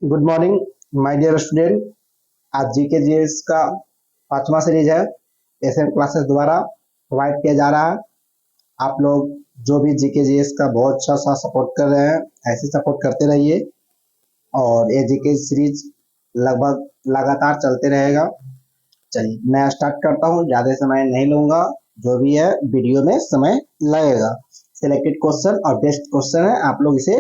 Good morning my dear student. आज GK GS का 5वां सीरीज है। एसएम क्लासेस द्वारा प्रोवाइड किया जा रहा है। आप लोग जो भी जीके जीएस का बहुत अच्छा सा सपोर्ट कर रहे हैं, ऐसे सपोर्ट करते रहिए और ये जीके सीरीज लगभग लगातार चलते रहेगा। चलिए मैं स्टार्ट करता हूँ, ज़्यादा समय नहीं लूँगा। जो भी है वीडियो में समय लगेगा। सिलेक्टेड क्वेश्चन और बेस्ट क्वेश्चन है, आप लोग इसे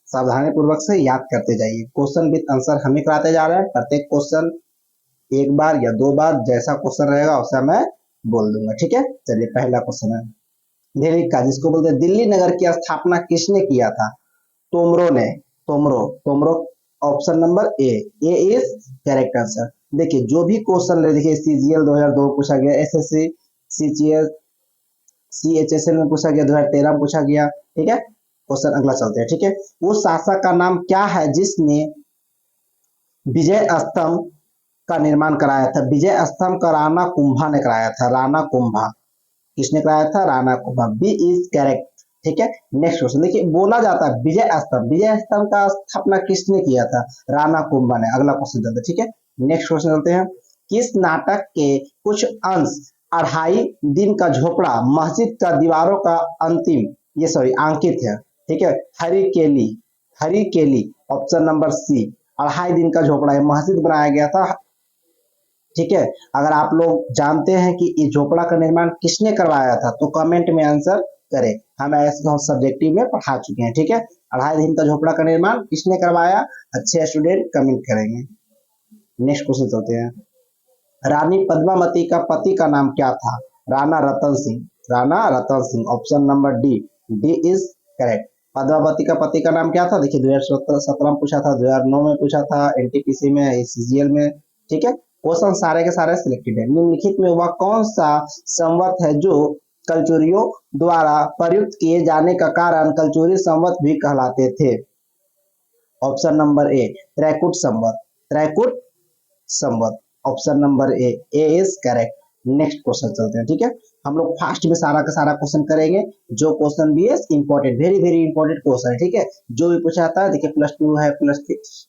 सावधानी पूर्वक से याद करते जाइए। क्वेश्चन विद आंसर हम ही कराते जा रहे हैं। प्रत्येक क्वेश्चन एक बार या दो बार जैसा क्वेश्चन रहेगा वैसा मैं बोल दूंगा, ठीक है। चलिए पहला क्वेश्चन है दिल्ली का, जिसको बोलते हैं दिल्ली नगर की स्थापना किसने किया था? तोमरो ने। तोमरो तोमरो option number A is correct answer. देखिए जो भी क्वेश्चन रहे, देखिए सीजीएल 2002 पूछा गया, एसएससी सीजीएल सीएचएसएल में पूछा गया, 2013 में पूछा गया, ठीक है। क्वेश्चन अगला चलते हैं, ठीक है। उस शासक का नाम क्या है जिसने विजय स्तंभ का निर्माण कराया था? विजय स्तंभ का राणा कुंभा ने कराया था। राणा कुंभा किसने कराया था? Rana Kumbha. B is correct, ठीक है। नेक्स्ट क्वेश्चन देखिए, बोला जाता है विजय स्तंभ का स्थापना किसने किया था? राणा कुंभा ने। अगला क्वेश्चन चलते हैं, ठीक है। नेक्स्ट क्वेश्चन चलते हैं, किस नाटक के कुछ अंश अढ़ाई दिन का झोपड़ा मस्जिद का दीवारों का अंतिम ये सॉरी अंकित है, ठीक है। हरी केली ऑप्शन नंबर सी। अढ़ाई दिन का झोपड़ा है, मस्जिद बनाया गया था, ठीक है। अगर आप लोग जानते हैं कि इस झोपड़ा का निर्माण किसने करवाया था तो कमेंट में आंसर करें। हम ऐसे सब्जेक्टिव में पढ़ा चुके हैं, ठीक है। अढ़ाई दिन का झोपड़ा का निर्माण किसने करवाया? अच्छे स्टूडेंट कमेंट करेंगे। नेक्स्ट क्वेश्चन चलते हैं, रानी पद्मावती का पति का नाम क्या था? Rana Ratan Singh. Rana Ratan Singh option number D. D is correct. Padmavati का पति का नाम क्या था? देखिए 2017 में पूछा था, 2009 में पूछा था, एनटीपीसी में, सीजीएल में, ठीक है। क्वेश्चन सारे के सारे सिलेक्टेड है। निम्नलिखित में वह कौन सा संवत है जो कलचुरियों द्वारा प्रयुक्त किए जाने का कारण कलचुरी संवत भी कहलाते थे? ऑप्शन नंबर ए त्रैकुट संवत। त्रैकुट संवत option number A is correct. Next question चलते हैं, ठीक है। हम लोग फास्ट में सारा का सारा क्वेश्चन करेंगे। जो क्वेश्चन भी है important, very very important question है, ठीक है। जो भी पूछा था, देखिए +2 है, +3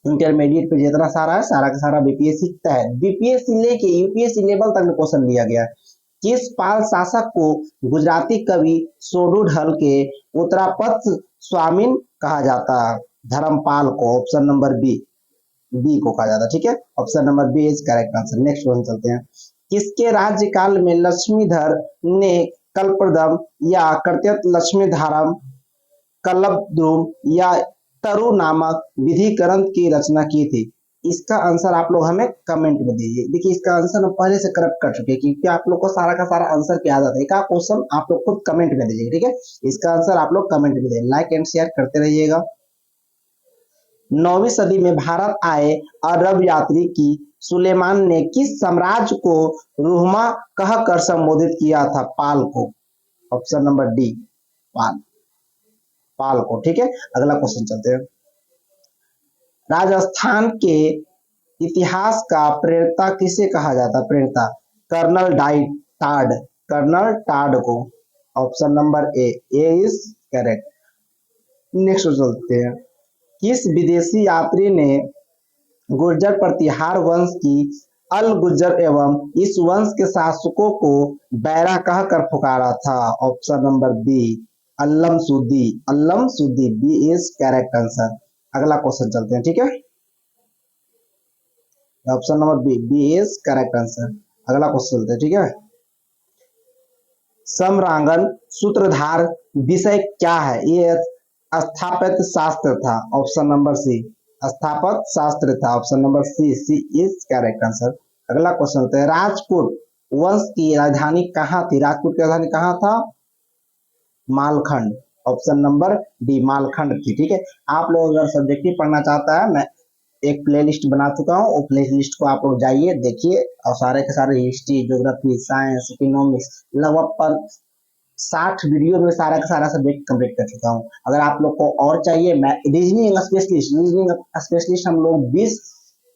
इंटरमीडिएट पे जितना सारा है सारा का सारा बीपीएससी का है। बीपीएससी लेके यूपीएससी लेवल तक में क्वेश्चन लिया गया। किस पाल शासक को गुजराती कवि सोनू ढल के उत्तरापथ स्वामीन कहा जाता? धर्मपाल को। ऑप्शन नंबर बी को कहा जाता है, ठीक है। Option number B is correct answer. Next question चलते हैं, किसके राज्यकाल में लक्ष्मीधर ने कल्पद्रुम या कर्त्यत लक्ष्मीधारम कल्पद्रुम या तरु नामक विधि ग्रंथ की रचना की थी? इसका आंसर आप लोग हमें कमेंट में दीजिए। देखिए इसका आंसर हम पहले से करप्ट कर चुके हैं क्योंकि आप लोग को सारा का सारा आंसर क्या आता है। एक क्वेश्चन आप लोग खुद कमेंट में दीजिए, ठीक है। इसका आंसर आप लोग कमेंट में दीजिए, लाइक एंड शेयर करते रहिएगा। 9वीं सदी में भारत आए अरब यात्री की सुलेमान ने किस साम्राज्य को रुहमा कहकर संबोधित किया था? पाल को। ऑप्शन नंबर डी पाल। पाल को, ठीक है। अगला क्वेश्चन चलते हैं, राजस्थान के इतिहास का प्रेरता किसे कहा जाता? प्रेरता कर्नल टाड। कर्नल टाड को। Option number A is correct. Next चलते हैं, किस विदेशी यात्री ने गुर्जर प्रतिहार वंश की अल गुर्जर एवं इस वंश के शासकों को बैरा कहकर पुकारा था? Option number B Allam Sudi. Allam Sudi, B is correct answer. अगला क्वेश्चन चलते हैं, ठीक है। Option number B is correct answer. अगला क्वेश्चन चलते हैं, ठीक है। समरांगन सूत्रधार विषय क्या है? ये स्थापत्य शास्त्र था। ऑप्शन नंबर सी स्थापत्य शास्त्र था। Option number C is correct answer. अगला क्वेश्चन चलते हैं, राजपूत वंश की राजधानी कहाँ थी? राजपूत की राजधानी कहाँ था? मालखंड। ऑप्शन नंबर डी मालखंड थी, ठीक है। आप लोग अगर सब्जेक्टिव पढ़ना चाहता है, मैं एक प्लेलिस्ट बना चुका हूँ, वो प्लेलिस्ट को आप लोग जाइए देखिए, और सारे के सारे हिस्ट्री, ज्योग्राफी, साइंस, इकोनॉमिक्स लगभग पर 60 वीडियो में सारा का सारा सब्जेक्ट कंप्लीट कर चुका हूँ। अगर आप लोग को और चाहिए, मैं रीजनिंग स्पेशलिस्ट हम लोग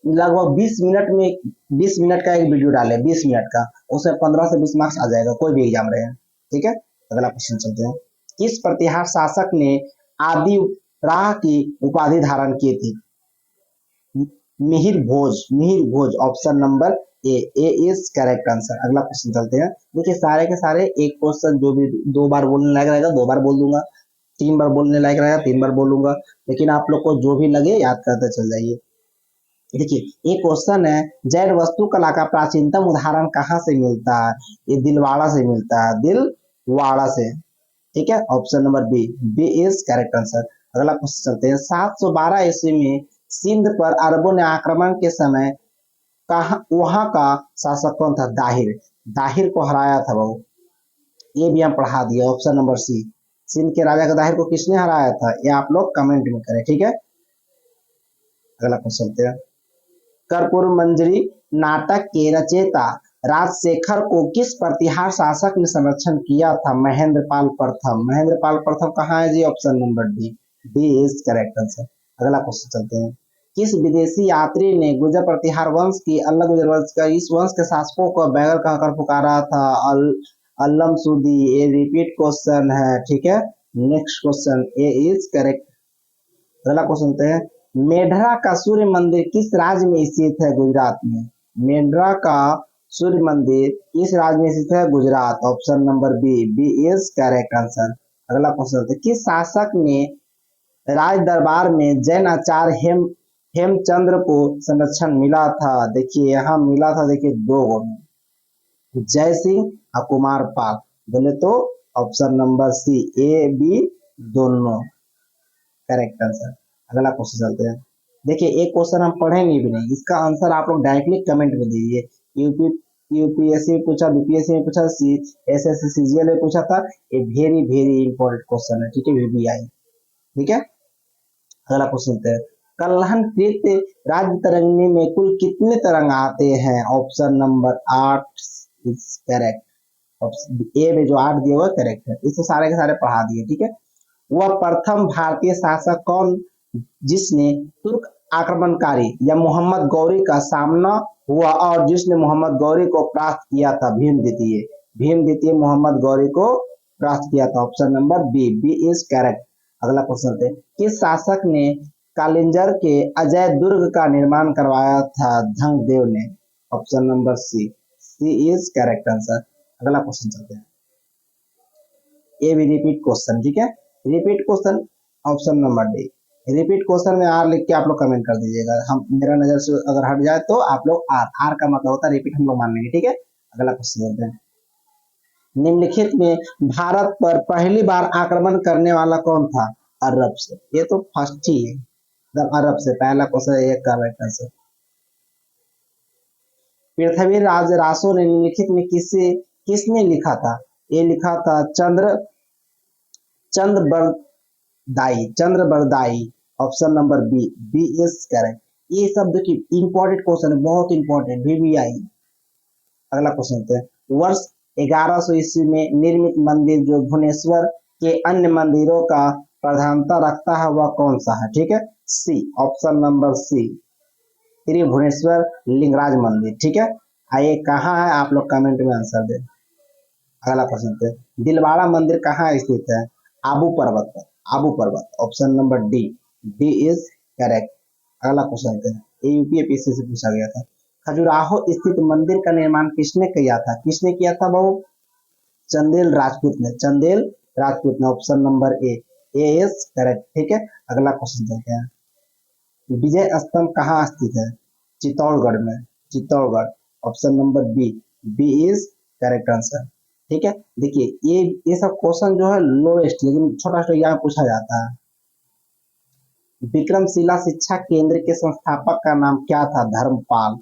लगभग 20 मिनट में 20 मिनट का एक वीडियो डाले, 20 मिनट का, उसमें 15 से 20 मार्क्स आ जाएगा, कोई भी एग्जाम रहे, ठीक है। अगला क्वेश्चन चलते हैं, किस प्रतिहार शासक ने आदि राह की उपाधि धारण की थी? Mihir Bhoj option number A is correct answer. अगला क्वेश्चन चलते हैं। देखिए सारे के सारे एक क्वेश्चन जो भी 2 बार बोलने लायक रहेगा 2 बार बोल दूंगा, 3 बार बोलने लायक रहेगा 3 बार बोलूंगा, लेकिन आप लोग को जो भी लगे याद करते चल जाइए। देखिए एक क्वेश्चन है, जैन वास्तुकला का प्राचीनतम उदाहरण कहाँ से मिलता है? ये दिलवाड़ा से मिलता है, दिलवाड़ा से। ठीक है, option number B, B is correct answer. अगला क्वेश्चन चलते हैं। 712 ईस्वी में सिंध पर अरबों ने आक्रमण के समय कहा वहां का शासक कौन था? दाहिर। दाहिर को हराया था वो, ये भी हम पढ़ा दिए। ऑप्शन नंबर सी, सिंध के राजा का दाहिर को किसने हराया था? ये आप लोग कमेंट में करें। ठीक है, अगला क्वेश्चन चलते हैं। कर्पूर मंजरी नाटक के रचयिता राजशेखर को किस प्रतिहार शासक ने संरक्षण किया था? महेंद्रपाल प्रथम। महेंद्रपाल प्रथम कहाँ है जी? Option number D, D is correct answer. अगला क्वेश्चन चलते हैं। किस विदेशी यात्री ने गुर्जर प्रतिहार वंश की अल्लग गुर्जर वंश का इस वंश के शासकों को बैगर कहकर पुकारा था? अल्लम सूदी। ये रिपीट क्वेश्चन है। ठीक है, next question, A is correct. अगला क्वेश्चन चलते हैं। मेढरा का सूर्य मंदिर किस राज्य में स्थित है? गुजरात में। मेढरा का सूर्य मंदिर किस राज्य में स्थित है? Gujarat. Option number B, B is correct answer. अगला क्वेश्चन, किस शासक ने राज दरबार में जैन आचार्य हेमचंद्र को संरक्षण मिला था? देखिए यहाँ मिला था, देखिए 2 जय सिंह और कुमार पाल। बोले तो option number C, A B दोनों करेक्ट आंसर। अगला क्वेश्चन चलते हैं। देखिए एक क्वेश्चन हम पढ़ेंगे भी नहीं, इसका आंसर आप लोग डायरेक्टली कमेंट में दीजिए। यूपी यूपीएससी में पूछा, बीपीएससी में पूछा, एसएससी सीजीएल में पूछा था। ये वेरी वेरी इंपॉर्टेंट क्वेश्चन है। ठीक है, वीबीआई। ठीक है, अगला क्वेश्चन चलते हैं। कल्हन कृत राज्य तरंगिणी में कुल कितने तरंग आते हैं? Option number 8 is correct. Option A में जो 8 दिए हुआ करेक्ट है। इससे सारे के सारे पढ़ा दिए। ठीक है, वह प्रथम भारतीय शासक कौन जिसने तुर्क आक्रमणकारी या मोहम्मद गौरी का सामना हुआ और जिसने मोहम्मद गौरी को परास्त किया था? भीम द्वितीय। भीम द्वितीय मोहम्मद गौरी को परास्त किया था। Option number B, B is correct. अगला क्वेश्चन थे, किस शासक ने कालिंजर के अजय दुर्ग का निर्माण करवाया था? धंगदेव ने। Option number C, C is correct answer. अगला क्वेश्चन चलते हैं। ये भी रिपीट क्वेश्चन। ठीक है, repeat question option number D. Repeat question में आर लिख के आप लोग कमेंट कर दीजिएगा। हम मेरा नजर से अगर हट जाए तो आप लोग आर, आर का मतलब होता है रिपीट, हम लोग मान लेंगे। ठीक है, अगला क्वेश्चन चलते हैं। निम्नलिखित में भारत पर पहली बार आक्रमण करने वाला कौन था? अरब से। ये तो फर्स्ट ही है, मतलब अरब से पहला क्वेश्चन ये करेक्ट आंसर। पृथ्वीराज रासो ने निम्नलिखित में किसने लिखा था? ये लिखा था Chandbardai. Chandbardai. Option number B, B is correct. ये सब देखिए इंपॉर्टेंट क्वेश्चन है, बहुत इंपॉर्टेंट, वीवीआई। अगला क्वेश्चन है। वर्ष 1100 ईस्वी में निर्मित मंदिर जो भुवनेश्वर के अन्य मंदिरों का प्रधानता रखता है वह कौन सा है? ठीक है, C, option number C, Shri Bhubaneswar Lingaraj मंदिर। ठीक है, आइए कहाँ है आप लोग कमेंट में आंसर दें। अगला प्रश्न है, दिलवाड़ा मंदिर कहाँ स्थित है? आबू पर्वत पर। आबू पर्वत। Option number D, D is correct. अगला क्वेश्चन है, यूपीएससी से पूछा गया था। खजुराहो स्थित मंदिर का निर्माण किसने किया था? किसने किया था बहु? चंदेल राजपूत ने। चंदेल राजपूत ने। Option number A, A is correct. ठीक है, अगला क्वेश्चन चलते हैं। विजय स्तंभ कहाँ स्थित है? चित्तौड़गढ़ में। Chittorgarh. Option number B, B is correct answer. ठीक है, देखिए ये सब क्वेश्चन जो है लोएस्ट, लेकिन छोटा छोटा यहाँ पूछा जाता है। विक्रमशिला शिक्षा केंद्र के संस्थापक का नाम क्या था? धर्मपाल।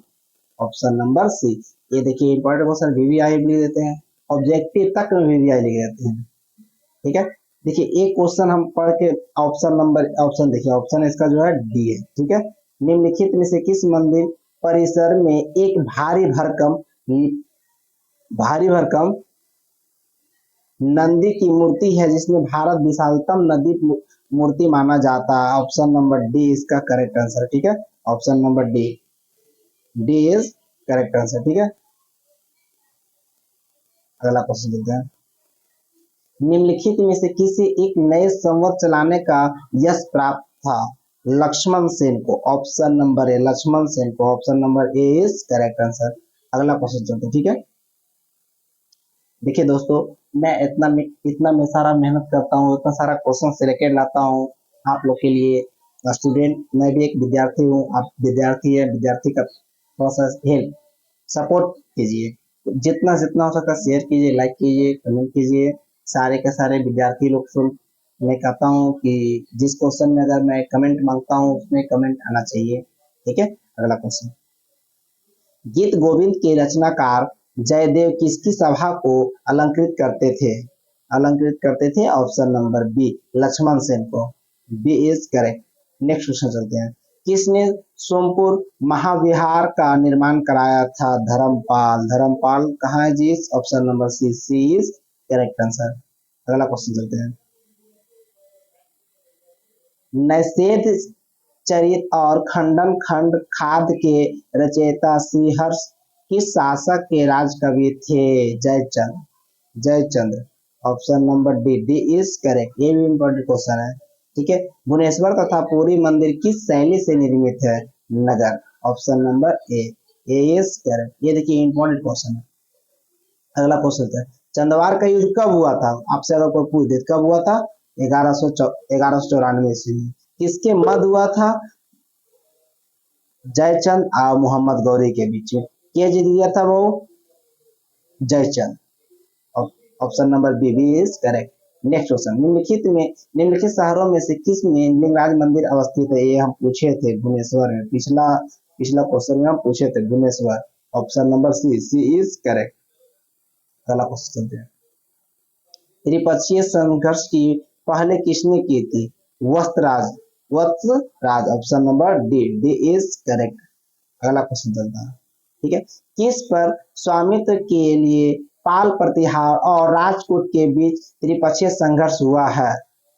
Option number C. ये देखिए इंपॉर्टेंट क्वेश्चन, वीवीआई भी लिख देते हैं, ऑब्जेक्टिव तक में वीवीआई लिख देते हैं। ठीक है, देखिए एक क्वेश्चन हम पढ़ के ऑप्शन देखिए, ऑप्शन इसका जो है डी है। ठीक है, निम्नलिखित में से किस मंदिर परिसर में एक भारी भरकम नंदी की मूर्ति है जिसमें भारत विशालतम नदी मूर्ति माना जाता है? ऑप्शन नंबर डी इसका करेक्ट आंसर। ठीक है, option number D, D is correct answer. ठीक है, अगला क्वेश्चन देते हैं। निम्नलिखित में से किसे एक नए संवत चलाने का यश प्राप्त था? लक्ष्मण सेन को, option number A Lakshman Sen को, option number A is correct answer. अगला क्वेश्चन चलते हैं, ठीक है। देखिए दोस्तों, मैं इतना मैं सारा मेहनत करता हूँ, इतना सारा क्वेश्चन सिलेक्टेड लाता हूँ आप लोग के लिए। स्टूडेंट, मैं भी एक विद्यार्थी हूँ, आप विद्यार्थी है, विद्यार्थी का थोड़ा सा हेल्प सपोर्ट कीजिए, जितना जितना हो सकता है शेयर कीजिए, लाइक कीजिए, कमेंट कीजिए। सारे के सारे विद्यार्थी लोग सुन, मैं कहता हूँ कि जिस क्वेश्चन में अगर मैं कमेंट मांगता हूँ उसमें कमेंट आना चाहिए, ठीक है। अगला क्वेश्चन, गीत गोविंद के रचनाकार जयदेव किसकी सभा को अलंकृत करते थे? अलंकृत करते थे, option number B Lakshman Sen को, B is correct. Next question चलते हैं, किसने सोमपुर महाविहार का निर्माण कराया था? धर्मपाल। धर्मपाल कहाँ है जी? Option number C, C is correct answer. अगला क्वेश्चन चलते हैं, नैषेध चरित और खंडन खंड खाद के रचयिता श्रीहर्ष किस शासक के राज कवि थे? Jaichand. Jayachandra, option number D, D is correct. ये भी इंपॉर्टेंट क्वेश्चन है, ठीक है। भुवनेश्वर तथा पुरी मंदिर किस शैली से निर्मित है? नगर, option number A, A is correct. ये देखिए इंपॉर्टेंट क्वेश्चन है। अगला क्वेश्चन है, चंदवार का युद्ध कब हुआ था? आपसे अगर कोई पूछ दे कब हुआ था? 1194 ईस्वी में। किसके मध्य हुआ था? जयचंद और मोहम्मद गौरी के बीच में। क्या जीत गया था वो? Jaichand. Option number B, B is correct. Next question, निम्नलिखित शहरों में से किस में लिंगराज मंदिर अवस्थित है? ये हम पूछे थे भुवनेश्वर में, पिछला क्वेश्चन में हम पूछे थे Bhubaneswar. Option number C, C is correct. अगला क्वेश्चन चलते हैं, त्रिपक्षीय संघर्ष की पहले किसने की थी? Vastraraj. Vastraraj, option number D, D is correct. अगला क्वेश्चन चलता है, ठीक है। किस पर स्वामित्व के लिए पाल प्रतिहार और राजपूत के बीच त्रिपक्षीय संघर्ष हुआ है?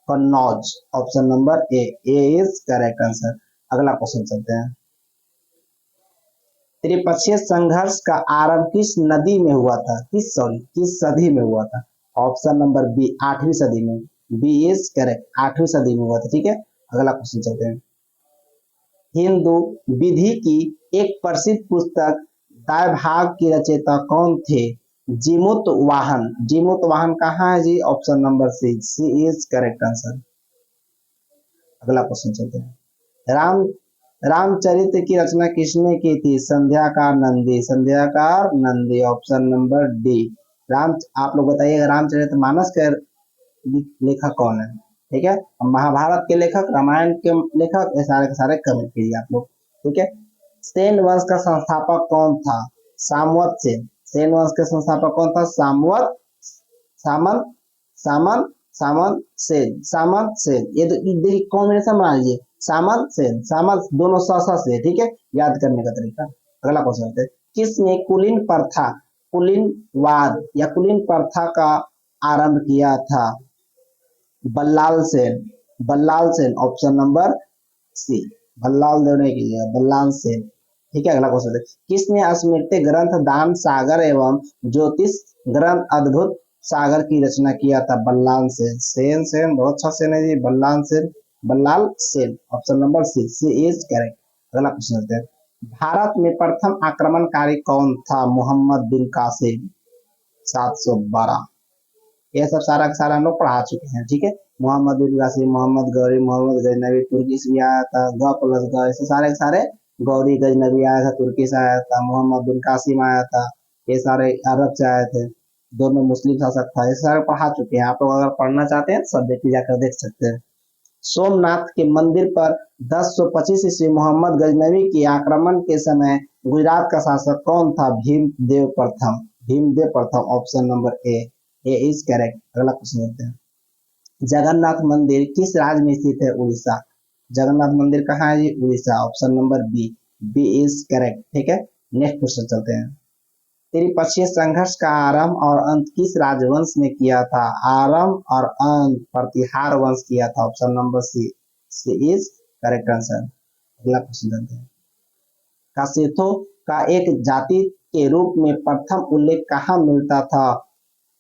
Kannauj, option number A, A is correct answer. अगला क्वेश्चन चलते हैं, त्रिपक्षीय संघर्ष का आरंभ किस नदी में हुआ था? किस सदी में हुआ था? ऑप्शन नंबर बी, 8वीं सदी में, बी इज करेक्ट, 8वीं सदी में हुआ था, ठीक है। अगला क्वेश्चन चलते हैं, हिंदू विधि की एक प्रसिद्ध पुस्तक दायभाग की रचयिता कौन थे? जीमूत वाहन। जीमूत वाहन कहाँ है जी? Option number C, C is correct answer. अगला क्वेश्चन चलते हैं, राम रामचरित्र की रचना किसने की थी? Sandhyakar Nandi. Sandhyakar Nandi, option number D. आप लोग बताइएगा रामचरित्र मानस का लेखक कौन है? ठीक है, महाभारत के लेखक, रामायण के लेखक, ये सारे के सारे कमेंट कीजिए आप लोग, ठीक है। सेन वंश का संस्थापक कौन था? सामवत सेन। सेन वंश के संस्थापक कौन था? सामवत सामंत सामंत सामंत सेन, सामंत सेन। ये देखिए कॉम्बिनेशन बना लीजिए, सामंत सेन, सामंत दोनों सा से, ठीक है, याद करने का तरीका। अगला क्वेश्चन है, किसने कुलीन प्रथा, कुलीनवाद या कुलीन प्रथा का आरंभ किया था? Ballal Sen. Ballal Sen, option number C, Ballal Dev ने किया, बल्लाल सेन, ठीक है। अगला क्वेश्चन है, किसने स्मृति ग्रंथ दान सागर एवं ज्योतिष ग्रंथ अद्भुत सागर की रचना किया था? बल्लाल सेन। सेन सेन बहुत अच्छा सेन है जी, Ballal Sen, Ballal Sen, option number C, C is correct. अगला क्वेश्चन है, भारत में प्रथम आक्रमणकारी कौन था? मोहम्मद बिन कासिम, 712। ये सब सारा हम लोग पढ़ा चुके हैं, ठीक है। मोहम्मद बिन कासिम, मोहम्मद गौरी, मोहम्मद गजनबी, तुर्की से भी आया था, ग प्लस ग, ऐसे सारे गौरी गजनबी आया था, तुर्की से आया था, मोहम्मद बिन कासिम आया था, ये सारे अरब से आए थे, दोनों मुस्लिम शासक था, ये सारे पढ़ा चुके हैं। आप लोग अगर पढ़ना चाहते हैं सब देखिए, जाकर देख सकते हैं। सोमनाथ के मंदिर पर 1025 ईस्वी मोहम्मद गजनबी के आक्रमण के समय गुजरात का शासक कौन था? भीमदेव प्रथम। भीमदेव प्रथम, option number A, A is correct. अगला क्वेश्चन लेते हैं, जगन्नाथ मंदिर किस राज्य में स्थित है? उड़ीसा। जगन्नाथ मंदिर कहाँ है जी? Orissa, option number B, B is correct, ठीक है। नेक्स्ट क्वेश्चन चलते हैं, त्रिपक्षीय संघर्ष का आरंभ और अंत किस राजवंश ने किया था? आरंभ और अंत प्रतिहार वंश किया था, option number C, C is correct answer. अगला क्वेश्चन चलते हैं, कासेथों का एक जाति के रूप में प्रथम उल्लेख कहाँ मिलता था?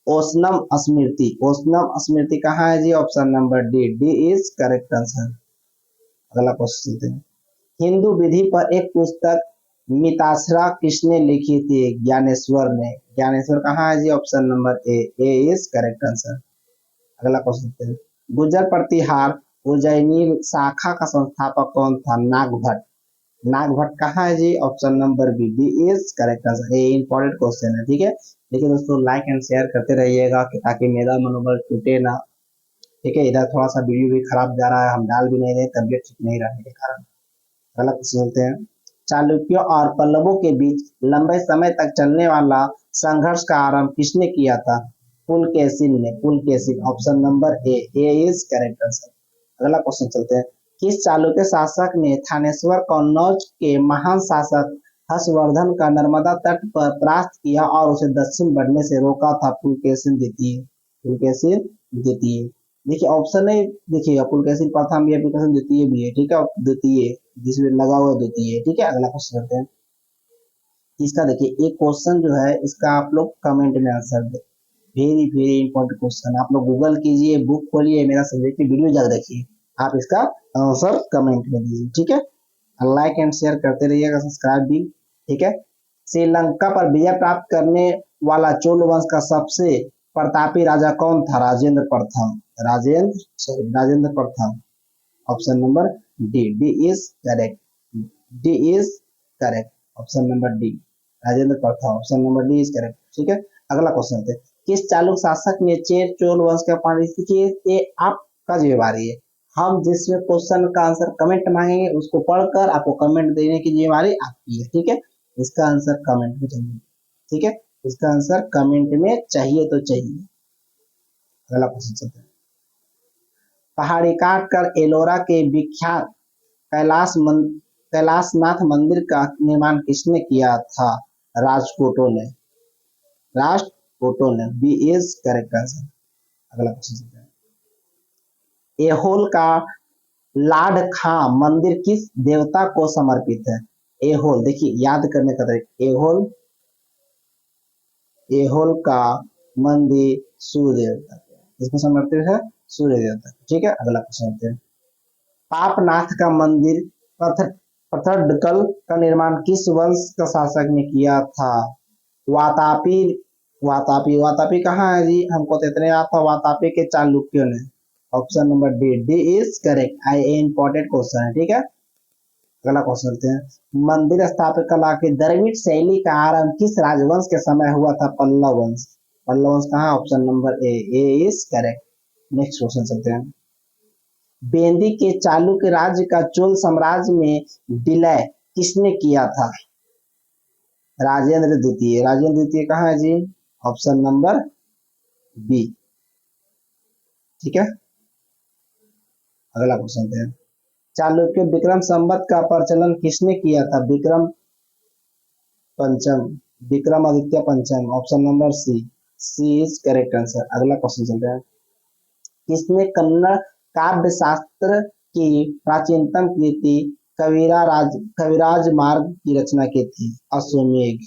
ओसनम स्मृति। ओसनम स्मृति कहाँ है जी? Option number D, D is correct answer. अगला क्वेश्चन चलते हैं। हिंदू विधि पर एक पुस्तक मिताक्षरा किसने लिखी थी? ज्ञानेश्वर ने। ज्ञानेश्वर कहाँ है जी? Option number A is correct answer. अगला क्वेश्चन, गुर्जर प्रतिहार उज्जैनी शाखा का संस्थापक कौन था? नागभट्ट। नागभट्ट कहाँ है जी? Option number B is correct answer. ये इंपॉर्टेंट क्वेश्चन है, ठीक है। देखिए दोस्तों, लाइक एंड शेयर करते रहिएगा ताकि मेरा मनोबल टूटे ना, ठीक है। इधर थोड़ा सा वीडियो भी खराब जा रहा है, हम डाल भी नहीं रहे, तबियत ठीक नहीं रहने के कारण। अगला क्वेश्चन चलते हैं। चालुक्यों और पल्लवों के बीच लंबे समय तक चलने वाला संघर्ष का आरंभ किसने किया था? पुलकेशिन ने। Pulakeshin, option number A is correct answer. अगला क्वेश्चन चलते हैं। किस चालुक्य शासक ने थानेश्वर कन्नौज के महान शासक हर्षवर्धन का नर्मदा तट पर परास्त किया और उसे दक्षिण बढ़ने से रोका था? पुलकेशिन द्वितीय। पुलकेशिन द्वितीय। देखिए ऑप्शन है, देखिएगा, पुलकेशिन प्रथम भी है, पुलकेशिन द्वितीय भी है, ठीक है। द्वितीय जिसमें लगा हुआ द्वितीय है, ठीक है। अगला क्वेश्चन करते हैं। इसका देखिए एक क्वेश्चन जो है, इसका आप लोग कमेंट में आंसर दे। Very very important question. आप लोग गूगल कीजिए, बुक खोलिए, मेरा सब्जेक्ट की वीडियो जल्द देखिए, आप इसका आंसर कमेंट में दीजिए, ठीक है। लाइक एंड शेयर करते रहिएगा, सब्सक्राइब भी, ठीक है। श्रीलंका पर विजय प्राप्त करने वाला चोल वंश का सबसे प्रतापी राजा कौन था? राजेंद्र प्रथम। राजेंद्र प्रथम। Option number D is correct. D is correct. Option number D, Rajendra प्रथम। Option number D is correct, ठीक है। अगला क्वेश्चन है, किस चालुक्य शासक ने चेर चोल वंश का पालन किया? ये आपका जिम्मेवारी है। हम जिसमें क्वेश्चन का आंसर कमेंट मांगेंगे उसको पढ़कर आपको कमेंट देने की जिम्मेवारी आपकी है, ठीक है। इसका आंसर कमेंट में चाहिए, ठीक है। इसका आंसर कमेंट में चाहिए तो चाहिए। अगला क्वेश्चन चलते हैं। पहाड़ी काट कर एलोरा के विख्यात कैलाशनाथ मंदिर का निर्माण किसने किया था? राजपूतों ने। राजपूतों ने, बी इज करेक्ट आंसर। अगला क्वेश्चन, एहोल का लाड खां मंदिर किस देवता को समर्पित है? एहोल, देखिए याद करने का तरीका, एहोल, एहोल का मंदिर सूर्य देवता, इसको समर्पित है सूर्य देवता, ठीक है। अगला क्वेश्चन, पापनाथ का मंदिर पथरडकल का निर्माण किस वंश का शासक ने किया था? वातापी। वातापी, वातापी कहाँ है जी? हमको तो इतने याद था, वातापी के चालुक्यों ने। Option number D is correct. I A important question है, ठीक है। अगला क्वेश्चन चलते हैं। मंदिर स्थापना कला की द्रविड़ शैली का आरंभ किस राजवंश के समय हुआ था? पल्लव वंश। पल्लव वंश कहाँ? Option number A is correct. Next question चलते हैं। बेंदी के चालुक्य राज्य का चोल साम्राज्य में विलय किसने किया था? राजेंद्र द्वितीय। राजेंद्र द्वितीय कहाँ है जी? ऑप्शन नंबर बी, ठीक है। अगला क्वेश्चन है, चालुक्य विक्रम संवत का प्रचलन किसने किया था? विक्रम पंचम, विक्रमादित्य पंचम। Option number C is correct answer. अगला क्वेश्चन चलते हैं। किसने कन्नड़ काव्य शास्त्र की प्राचीनतम कृति कविराज मार्ग की रचना की थी? अश्वमेघ।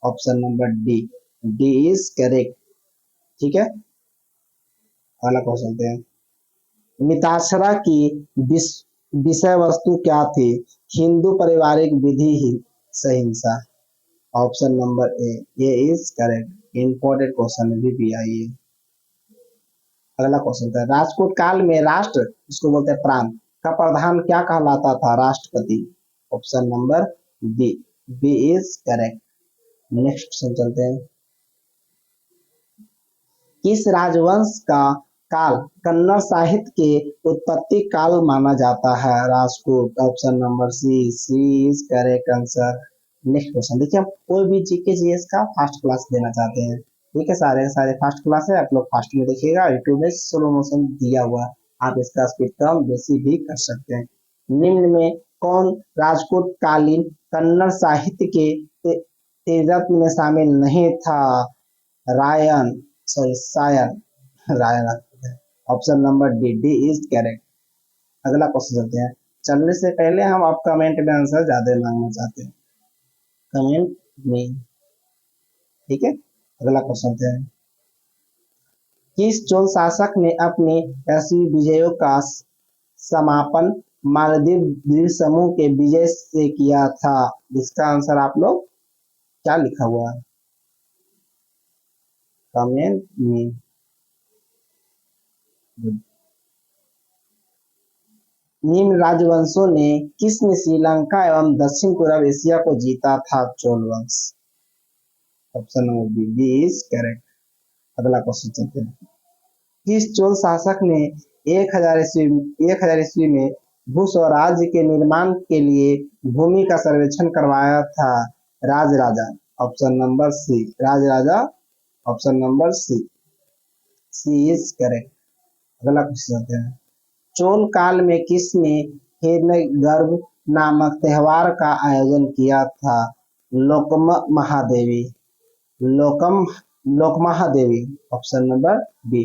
Option number D is correct, ठीक है। अगला क्वेश्चन चलते हैं। मिताक्षरा की विषय वस्तु क्या थी? हिंदू पारिवारिक विधि ही सहिंसा। Option number A is correct. Important question भी आई है। अगला क्वेश्चन था, राजपूत काल में राष्ट्र, इसको बोलते हैं प्रांत, का प्रधान क्या कहलाता था? राष्ट्रपति। Option number B is correct. Next question चलते हैं। किस राजवंश का काल कन्नड़ साहित्य के उत्पत्ति काल माना जाता है? Rajput. Option number C is correct answer. Next question देखिए, हम कोई भी जीके जीएस का फास्ट क्लास देना चाहते हैं, ठीक है। सारे सारे फास्ट क्लास है, आप लोग फास्ट में देखिएगा, यूट्यूब में स्लो मोशन दिया हुआ, आप इसका स्पीड कम बेसी भी कर सकते हैं। निम्न में कौन राजपूत कालीन कन्नड़ साहित्य के तेजत्व में शामिल नहीं था? Rayan, sorry Sayan, Rayan. Option number D is correct. अगला क्वेश्चन चलते हैं। चलने से पहले हम आप कमेंट में आंसर ज्यादा मांगना चाहते हैं, कमेंट में, ठीक है। अगला क्वेश्चन है, किस चोल शासक ने अपनी ऐसी विजयों का समापन मालदीव द्वीप समूह के विजय से किया था? इसका आंसर आप लोग क्या लिखा हुआ है कमेंट में। निम्न राजवंशों ने किसने श्रीलंका एवं दक्षिण पूर्व एशिया को जीता था? चोल वंश। Option number B is correct. अगला क्वेश्चन चलते हैं। किस चोल शासक ने 1000 ईस्वी में भूस्वराज्य के निर्माण के लिए भूमि का सर्वेक्षण करवाया था? Rajaraja. Option number C Rajaraja. Option number C is correct. अगला क्वेश्चन चलते हैं। चोल काल में किसने हिरण्यगर्भ नामक त्योहार का आयोजन किया था? लोकम महादेवी। लोकम लोकमहादेवी। Option number B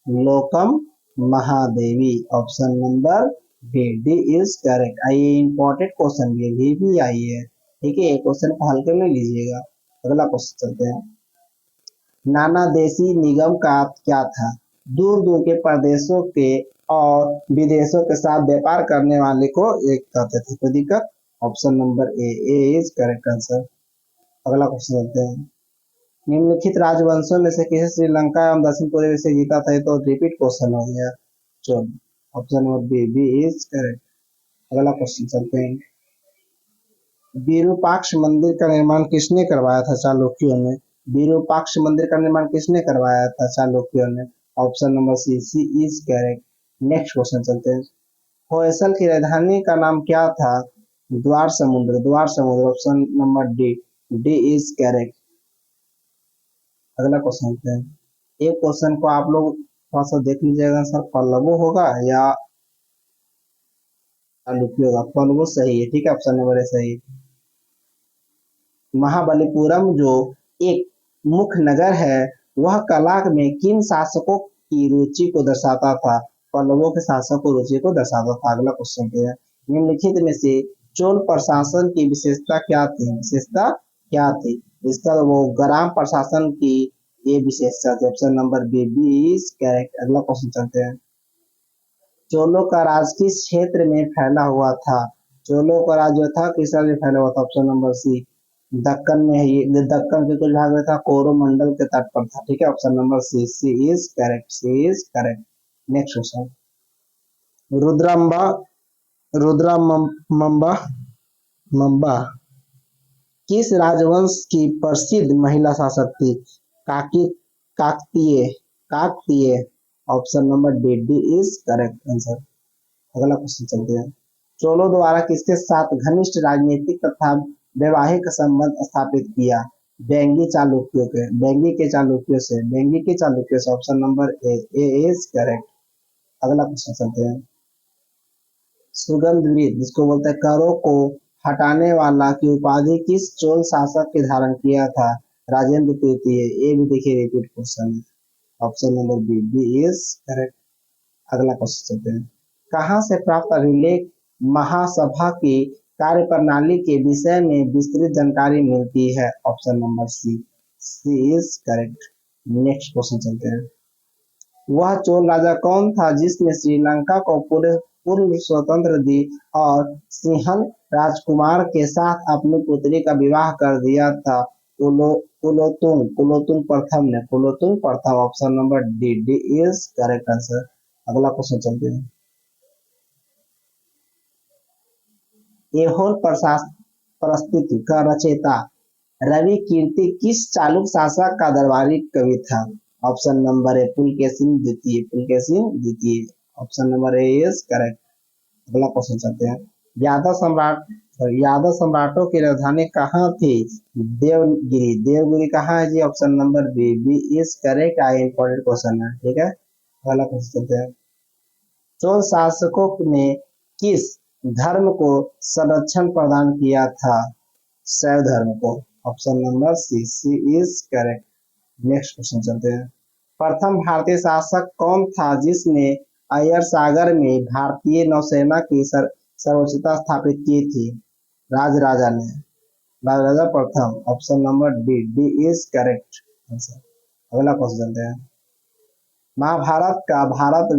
Lokam Mahadevi. Option number B D is correct. आइए इंपॉर्टेंट क्वेश्चन भी आई है, ठीक है, क्वेश्चन को हल्के में लीजिएगा। अगला क्वेश्चन चलते हैं। नाना देशी निगम का क्या था? दूर दूर के प्रदेशों के और विदेशों के साथ व्यापार करने वाले को एक कहते थे। कोई दिक्कत? Option number A is correct answer. अगला क्वेश्चन चलते हैं। निम्नलिखित राजवंशों में से किसे श्रीलंका एवं दक्षिण पूर्व से जीता था? तो रिपीट क्वेश्चन हो गया। चलो, option number B is correct. अगला क्वेश्चन चलते हैं। विरूपाक्ष मंदिर का निर्माण किसने करवाया था? चालुक्यों ने। विरूपाक्ष मंदिर का निर्माण किसने करवाया था? चालुक्यों ने। Option number C is correct. Next question चलते हैं। होयसल की राजधानी का नाम क्या था? द्वार समुद्र। द्वार समुद्र। Option number D is correct. अगला क्वेश्चन है। एक क्वेश्चन को आप लोग थोड़ा सा देख लीजिएगा, सर पल्लवो होगा या चालुक्य होगा। पल्लवो सही है, ठीक है, ऑप्शन नंबर ए सही। महाबलीपुरम जो एक मुख्य नगर है, वह कला में किन शासकों की रुचि को दर्शाता था? पल्लवों के शासकों की रुचि को दर्शाता था। अगला क्वेश्चन है। निम्नलिखित में से चोल प्रशासन की विशेषता क्या थी? विशेषता क्या थी? इसका वो ग्राम प्रशासन की ये विशेषता थी। Option number B is correct. अगला क्वेश्चन चलते हैं। चोलों का राज किस क्षेत्र में फैला हुआ था? चोलों का राज जो था किस राज्य में फैला हुआ था? ऑप्शन नंबर सी दक्कन में है। ये दक्कन के कुछ भाग में था, कोरोमंडल के तट पर था, ठीक है, option number C is correct. C is correct. Next question. Rudramba Rudramamba मंबा किस राजवंश की प्रसिद्ध महिला शासक थी? काकी Kakatiya Kakatiya. Option number D is correct answer. अगला क्वेश्चन चलते हैं। चोलों द्वारा किसके साथ घनिष्ठ राजनीतिक तथा वैवाहिक संबंध स्थापित किया? बेंगी के चालुक्यों से। Option number A is correct. अगला क्वेश्चन चलते हैं। सुगंधविद जिसको बोलते हैं करों को हटाने वाला की उपाधि किस चोल शासक के धारण किया था? राजेंद्र तृतीय। ये भी देखिए रिपीट क्वेश्चन है। Option number B is correct. अगला क्वेश्चन चलते हैं। कहाँ से प्राप्त अभिलेख महासभा की कार्यप्रणाली के विषय में विस्तृत जानकारी मिलती है? Option number C is correct. Next question चलते हैं। वह चोल राजा कौन था जिसने श्रीलंका को पूर्ण स्वतंत्र दी और सिंहल राजकुमार के साथ अपनी पुत्री का विवाह कर दिया था? कुलोतुंग प्रथम। Option number D is correct answer. अगला क्वेश्चन चलते हैं। ऐहोल परिस्थिति का रचयिता रवि कीर्ति किस चालुक शासक का दरबारी कवि था? ऑप्शन नंबर ए पुलकेशिन द्वितीय। Option number A is correct. अगला क्वेश्चन चलते हैं। यादव सम्राटों की राजधानी कहाँ थी? देवगिरी कहाँ है जी? Option number B is correct. आई इंपॉर्टेंट क्वेश्चन है, ठीक है। अगला क्वेश्चन चलते हैं। चोल शासकों ने किस धर्म को संरक्षण प्रदान किया था? शैव धर्म को। Option number C is correct. Next question चलते हैं। प्रथम भारतीय शासक कौन था जिसने अय्यर सागर में भारतीय नौसेना की सर्वोच्चता स्थापित की थी? राजराजा ने। राजराजा प्रथम। Option number D is correct answer. अगला क्वेश्चन चलते हैं। महाभारत का भारत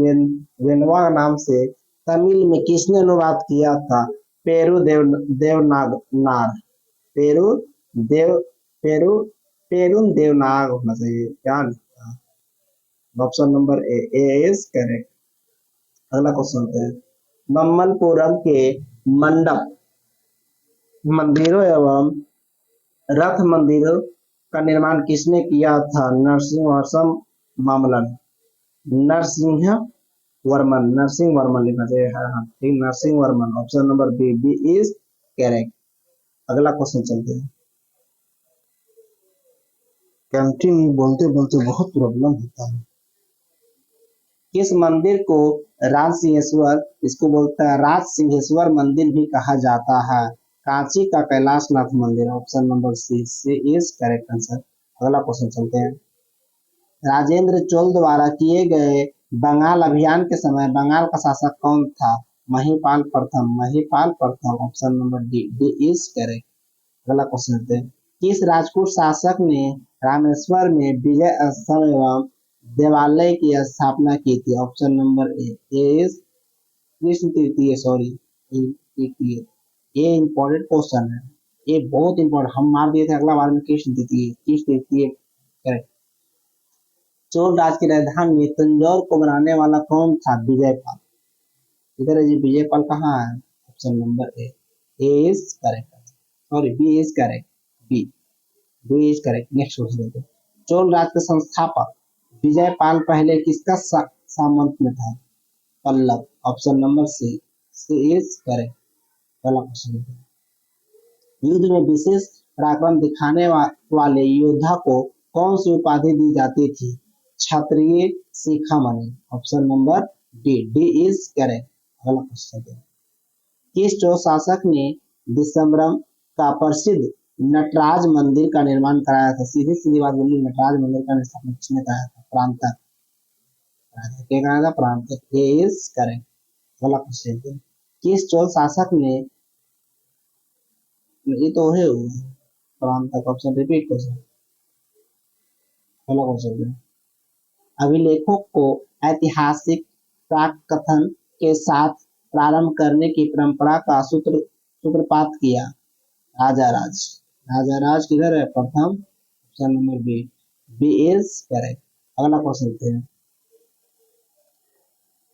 वेनवा नाम से तमिल में किसने अनुवाद किया था? पेरू देवनाग नार। पेरू देव पेरू पेरुन देवनाग होना चाहिए क्या? Option number A is correct. अगला क्वेश्चन है, मम्मलपुरम के मंडप मंदिरों एवं रथ मंदिरों का निर्माण किसने किया था? नरसिंहवर्मन मामलन। नरसिंह वर्मन लिखना चाहिए। हाँ हाँ ठीक, Narasimha Varman. Option number B B is correct. अगला क्वेश्चन चलते हैं। कंटिन्यू बोलते बोलते बहुत प्रॉब्लम होता है। किस मंदिर को राज सिंहेश्वर, इसको बोलता है राज सिंहेश्वर मंदिर भी कहा जाता है? कांची का कैलाशनाथ मंदिर। Option number C is correct answer. अगला क्वेश्चन चलते हैं। राजेंद्र चोल द्वारा किए गए बंगाल अभियान के समय बंगाल का शासक कौन था? महिपाल प्रथम। महिपाल प्रथम। Option number D D is correct. अगला क्वेश्चन चलते हैं। किस राजपूत शासक ने रामेश्वर में विजय स्तंभ एवं देवालय की स्थापना की थी? Option number A is Krishna तृतीय। सॉरी, ये इंपॉर्टेंट क्वेश्चन है, ये बहुत इंपॉर्टेंट। हम मार दिए थे अगला बार में कृष्ण तृतीय। कृष्ण तृतीय करेक्ट। चोल राज की राजधानी तंजौर को बनाने वाला कौन था? विजयपाल। इधर है जी, विजयपाल कहाँ है? Option number A is correct. Sorry, B is correct. B B is correct. Next question. Chola राज के संस्थापक विजयपाल पहले किसका सामंत में था? Pallava. Option number C is correct. पहला क्वेश्चन। युद्ध में विशेष पराक्रम दिखाने वाले योद्धा को कौन सी उपाधि दी जाती थी? क्षत्रिय शिखामणि। Option number D D is correct. अगला क्वेश्चन है, किस चोल शासक ने दिसंबरम का प्रसिद्ध नटराज मंदिर का निर्माण कराया था? सीधी सीधी बात बोली, नटराज मंदिर का निर्माण किसने कराया था? प्रांतक। क्या कराया था? प्रांतक। A is correct. अगला क्वेश्चन है, किस चोल शासक ने, ये तो है प्रांतक। Option repeat question. अगला क्वेश्चन है, अभिलेखों को ऐतिहासिक प्राककथन के साथ प्रारंभ करने की परंपरा का सूत्रपात किया? राजा राज। राजा राज किधर है? प्रथम। Option number B B is correct. अगला क्वेश्चन है,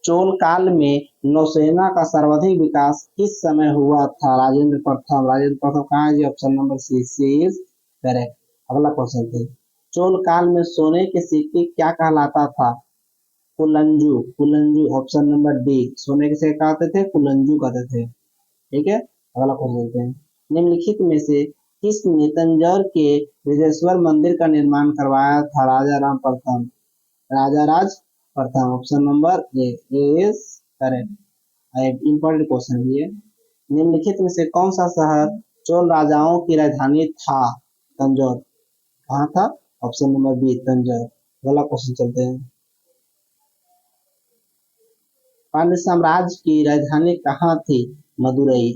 चोल काल में नौसेना का सर्वाधिक विकास किस समय हुआ था? राजेंद्र प्रथम। राजेंद्र प्रथम कहाँ है जी? Option number C is correct. अगला क्वेश्चन है, चोल काल में सोने के सिक्के क्या कहलाता था? कुलंजू। कुलंजू। ऑप्शन नंबर डी, सोने के सिक्के कहते थे, कुलंजू कहते थे। ठीक है। अगला क्वेश्चन है, निम्नलिखित में से किसने तंजौर के विदेश्वर मंदिर का निर्माण करवाया था? राजा राम प्रथम। राजा राज प्रथम। Option number A is correct. Important question ये, निम्नलिखित में से कौन सा शहर चोल राजाओं की राजधानी था? तंजौर। कहाँ था? Option number B Tanjore. अगला क्वेश्चन चलते हैं, पांड्य साम्राज्य की राजधानी कहाँ थी? मदुरई।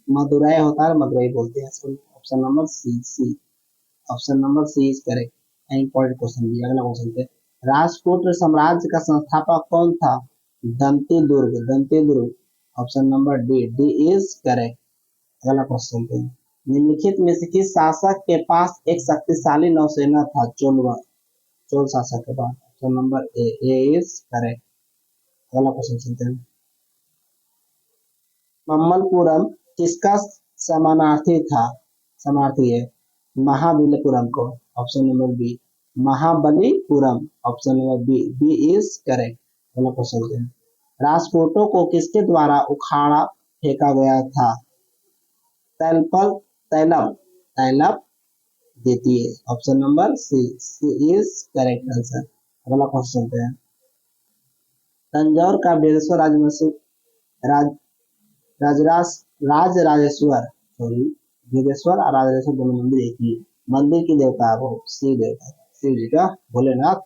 मदुरई होता है, मदुरई बोलते हैं। Option number C. Option number C is correct. Important question दिया। अगला क्वेश्चन है, राजपूत साम्राज्य का संस्थापक कौन था? Danti Durg. Danti Durg. Option number D D is correct. अगला क्वेश्चन है, निम्नलिखित में से किस शासक के पास एक शक्तिशाली नौसेना था? चोल शासक के पास। Option number A is correct. अगला क्वेश्चन चलते हैं, मम्मलपुरम किसका समानार्थी था? समानार्थी है महाबलीपुरम को। Option number B Mahabalipuram. Option number B B is correct. अगला क्वेश्चन है, राजकोटों को किसके द्वारा उखाड़ा फेंका गया था? तैलपल तैलप तैलप द्वितीय। Option number C is correct answer. अगला क्वेश्चन है, तंजौर का बेलसो राज राजराज राजराजेश्वर, सॉरी, वेदेश्वर और राजराजेश्वर दोनों मंदिर एक ही मंदिर की देवता है, वो शिव देवता, शिव जी का, भोलेनाथ।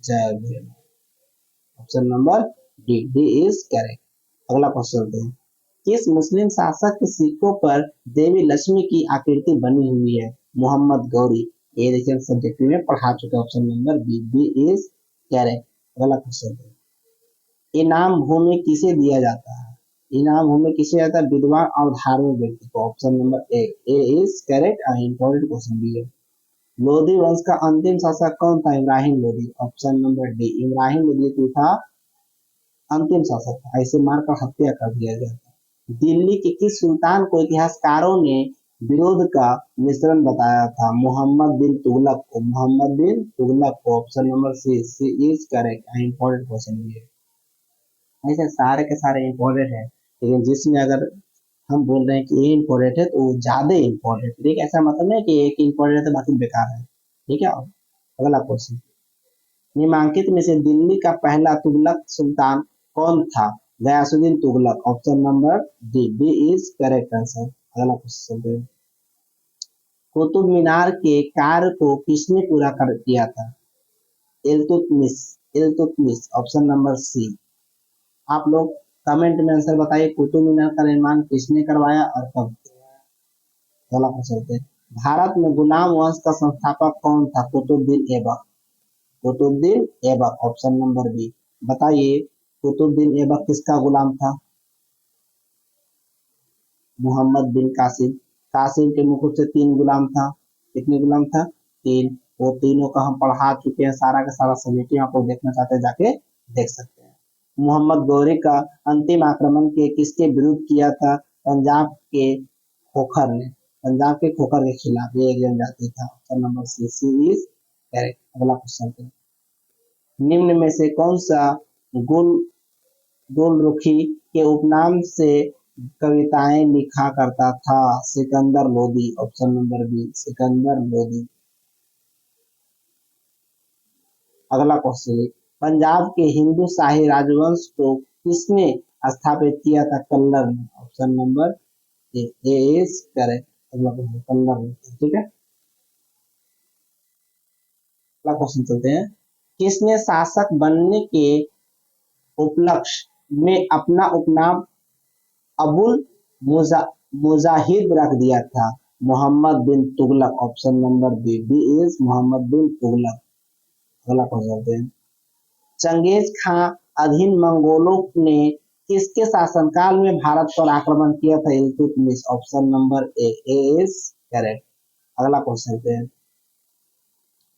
जय Bholenath. Option number D D is correct. अगला क्वेश्चन है, किस मुस्लिम शासक के सिक्कों पर देवी लक्ष्मी की आकृति बनी हुई है? मोहम्मद गौरी। ये देखिए सब्जेक्ट में पढ़ा चुके। Option number B B is correct. अगला क्वेश्चन है, इनाम भूमि किसे दिया जाता है? इनाम हमें किसे जाता है? विद्वान और धार्मिक व्यक्ति को। Option number A is correct and important question भी है। लोधी वंश का अंतिम शासक कौन था? Ibrahim Lodhi. Option number D, Ibrahim Lodhi जो था अंतिम शासक था, ऐसे मारकर हत्या कर दिया गया था। दिल्ली के किस सुल्तान को इतिहासकारों ने विरोध का मिश्रण बताया था? मोहम्मद बिन तुगलक को। मोहम्मद बिन तुगलक को। Option number C is correct. Important question भी है। ऐसे सारे के सारे इंपॉर्टेंट है, लेकिन जिसमें अगर हम बोल रहे हैं कि ये इंपॉर्टेंट है तो वो ज्यादा इंपॉर्टेंट है। ठीक है, ऐसा मतलब नहीं कि एक इंपॉर्टेंट है तो बाकी बेकार है। ठीक है, अगला क्वेश्चन। निम्नलिखित में से दिल्ली का पहला तुगलक सुल्तान कौन था? Ghiyasuddin Tughlaq. Option number D is correct answer. अगला क्वेश्चन। कुतुब मीनार के कार्य को किसने पूरा कर किया था? Iltutmish. Iltutmish. Option number C. आप लोग कमेंट में आंसर बताइए, कुतुब मीनार का निर्माण किसने करवाया और कब? अगला क्वेश्चन। भारत में गुलाम वंश का संस्थापक कौन था? Qutubuddin Aibak. Qutubuddin Aibak. Option number B. बताइए, कुतुबुद्दीन ऐबक किसका गुलाम था? मोहम्मद बिन कासिम। कासिम के मुकुट से 3 गुलाम था। कितने गुलाम था? 3। वो तीनों का हम पढ़ा चुके हैं, सारा का सारा समेटी। आप लोग देखना चाहते हैं जाके देख सकते हैं। मोहम्मद गौरी का अंतिम आक्रमण के किसके विरुद्ध किया था? पंजाब के खोखर ने। पंजाब के खोखर के खिलाफ ये एक जनजाति था। Option number C is correct. अगला क्वेश्चन। निम्न में से कौन सा गुल गुलरुखी के उपनाम से कविताएं लिखा करता था? Sikandar Lodi. Option number B, Sikandar Lodi. अगला क्वेश्चन। पंजाब के हिंदू शाही राजवंश को किसने स्थापित किया था? कल्लर ने। Option number A is correct. अगला क्वेश्चन, कल्लर ने। ठीक है, अगला क्वेश्चन चलते हैं। किसने शासक बनने के उपलक्ष्य में अपना उपनाम अबुल मुजा मुजाहिद रख दिया था? Mohammad bin Tughlaq. Option number B is Mohammad bin Tughlaq. अगला क्वेश्चन है। चंगेज खां अधीन मंगोलों ने किसके शासनकाल में भारत पर आक्रमण किया था? Iltutmish. Option number A is correct. अगला क्वेश्चन है।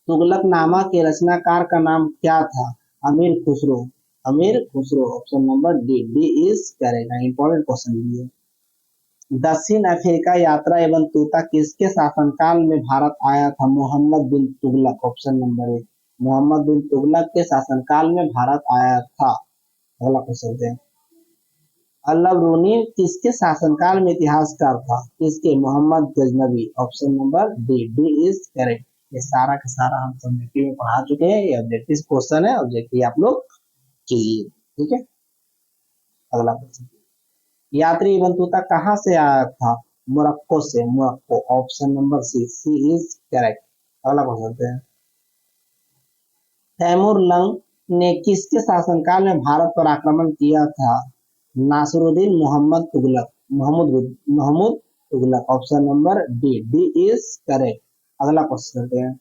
तुगलकनामा के रचनाकार का नाम क्या था? अमीर खुसरो। अमीर Khusro. Option number D is correct. Important question भी है। दक्षिण अफ्रीका यात्रा एवं तूता किसके शासनकाल में भारत आया था? Mohammad bin Tughlaq. Option number A, Mohammad bin Tughlaq के शासनकाल में भारत आया था। अगला क्वेश्चन है। अल्लाबरूनी किसके शासनकाल में इतिहासकार था? किसके? Mohammad Ghaznavi. Option number D is correct. ये सारा का सारा हम सब्जेक्टिव में पढ़ा चुके हैं। ये ऑब्जेक्टिव क्वेश्चन है, ऑब्जेक्टिव आप लोग कीजिए। ठीक है, अगला क्वेश्चन। यात्री एवं तूता कहाँ से आया था? मोरक्को से। Morocco. Option number C is correct. अगला क्वेश्चन है। तैमूर लंग ने किसके शासनकाल में भारत पर आक्रमण किया था? Nasiruddin Mohammad Tughlaq. Mahmud Tughlaq. Option number D is correct. अगला क्वेश्चन करते हैं।